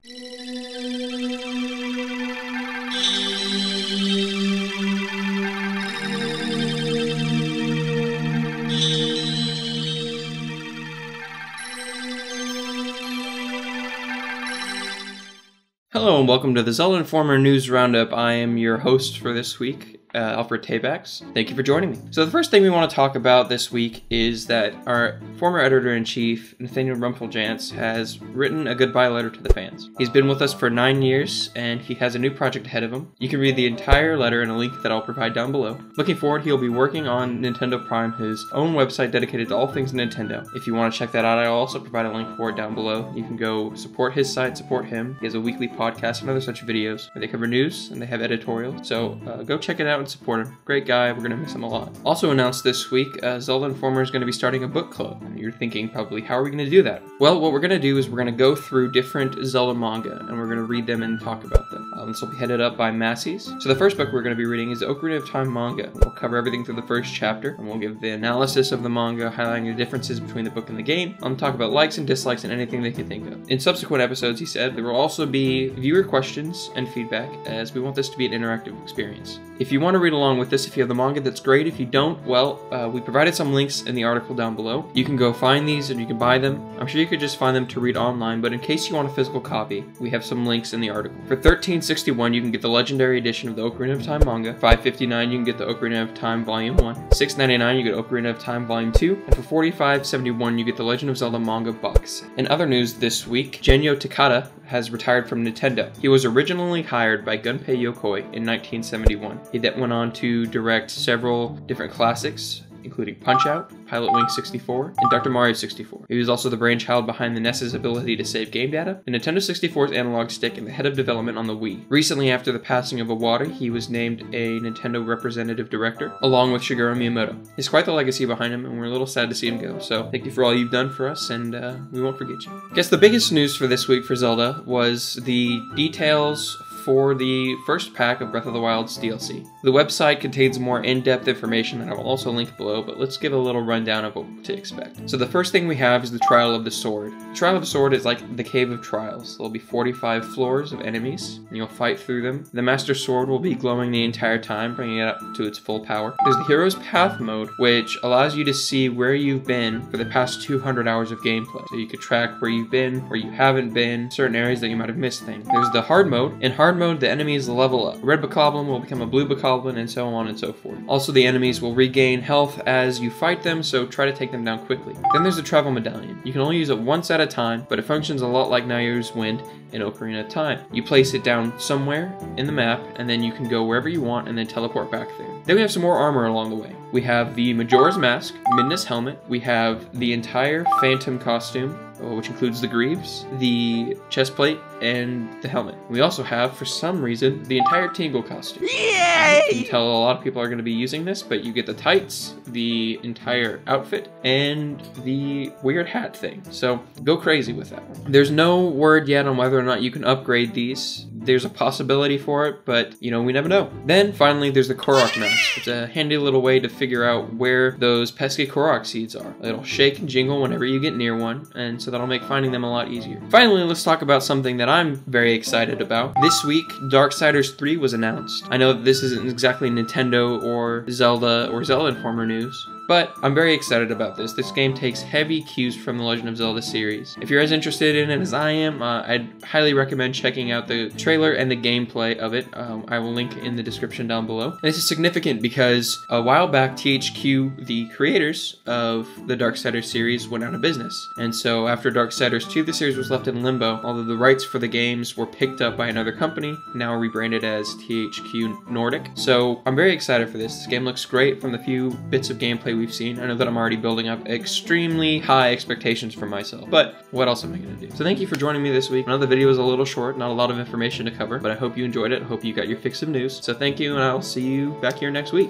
Hello and welcome to the Zelda Informer News Roundup. I am your host for this week, Alfred Tabax. Thank you for joining me. So the first thing we want to talk about this week is that our former editor-in-chief, Nathaniel Rumple has written a goodbye letter to the fans. He's been with us for 9 years, and he has a new project ahead of him. You can read the entire letter in a link that I'll provide down below. Looking forward, he'll be working on Nintendo Prime, his own website dedicated to all things Nintendo. If you want to check that out, I'll also provide a link for it down below. You can go support his site, support him. He has a weekly podcast and other such videos where they cover news and they have editorials. So go check it out and support him. Great guy, we're gonna miss him a lot. Also announced this week, Zelda Informer is gonna be starting a book club. And you're thinking probably, how are we gonna do that? Well, what we're gonna do is we're gonna go through different Zelda manga and we're gonna read them and talk about them. This will be headed up by Massey's. So the first book we're gonna be reading is the Ocarina of Time manga. We'll cover everything through the first chapter and we'll give the analysis of the manga, highlighting the differences between the book and the game. I'll talk about likes and dislikes and anything they can think of. In subsequent episodes, he said, there will also be viewer questions and feedback, as we want this to be an interactive experience. If you want to read along with this, if you have the manga, that's great. If you don't, well, we provided some links in the article down below. You can go find these and you can buy them. I'm sure you could just find them to read online, but in case you want a physical copy, we have some links in the article. For $13.61, you can get the Legendary Edition of the Ocarina of Time manga. $5.59, you can get the Ocarina of Time Volume 1. $6.99, you get Ocarina of Time Volume 2. And for $45.71, you get the Legend of Zelda manga box. In other news this week, Genyo Takada has retired from Nintendo. He was originally hired by Gunpei Yokoi in 1971. He then went on to direct several different classics, including Punch-Out!, Pilot Wing 64, and Dr. Mario 64. He was also the brainchild behind the NES's ability to save game data, the Nintendo 64's analog stick, and the head of development on the Wii. Recently, after the passing of Iwata, he was named a Nintendo Representative Director, along with Shigeru Miyamoto. He's quite the legacy behind him, and we're a little sad to see him go, so thank you for all you've done for us, and we won't forget you. I guess the biggest news for this week for Zelda was the details for the first pack of Breath of the Wild's DLC. The website contains more in-depth information that I will also link below, but let's give a little rundown of what to expect. So the first thing we have is the Trial of the Sword. The Trial of the Sword is like the Cave of Trials. There'll be 45 floors of enemies, and you'll fight through them. The Master Sword will be glowing the entire time, bringing it up to its full power. There's the Hero's Path mode, which allows you to see where you've been for the past 200 hours of gameplay. So you could track where you've been, where you haven't been, certain areas that you might have missed things. There's the Hard mode. In Hard mode, the enemies level up. A red bokoblin will become a blue bokoblin, and so on and so forth. Also, the enemies will regain health as you fight them, so try to take them down quickly. Then there's the Travel Medallion. You can only use it once at a time, but it functions a lot like Nayru's Wind in Ocarina of Time. You place it down somewhere in the map, and then you can go wherever you want and then teleport back there. Then we have some more armor along the way. We have the Majora's Mask, Midna's Helmet. We have the entire Phantom costume, which includes the greaves, the chest plate, and the helmet. We also have, for some reason, the entire Tingle costume. Yay! You can tell a lot of people are going to be using this, but you get the tights, the entire outfit, and the weird hat thing. So go crazy with that. There's no word yet on whether or not you can upgrade these. There's a possibility for it, but, you know, we never know. Then, finally, there's the Korok Mask. It's a handy little way to figure out where those pesky Korok seeds are. It'll shake and jingle whenever you get near one, and so that'll make finding them a lot easier. Finally, let's talk about something that I'm very excited about. This week, Darksiders 3 was announced. I know that this isn't exactly Nintendo or Zelda Informer news, but I'm very excited about this. This game takes heavy cues from the Legend of Zelda series. If you're as interested in it as I am, I'd highly recommend checking out the trailer and the gameplay of it. I will link in the description down below. And this is significant because a while back, THQ, the creators of the Darksiders series, went out of business. And so after Darksiders 2, the series was left in limbo, although the rights for the games were picked up by another company, now rebranded as THQ Nordic. So I'm very excited for this. This game looks great from the few bits of gameplay we've seen. I know that I'm already building up extremely high expectations for myself, but what else am I going to do? So thank you for joining me this week. I know the video was a little short, not a lot of information to cover, but I hope you enjoyed it. I hope you got your fix of news. So thank you, and I'll see you back here next week.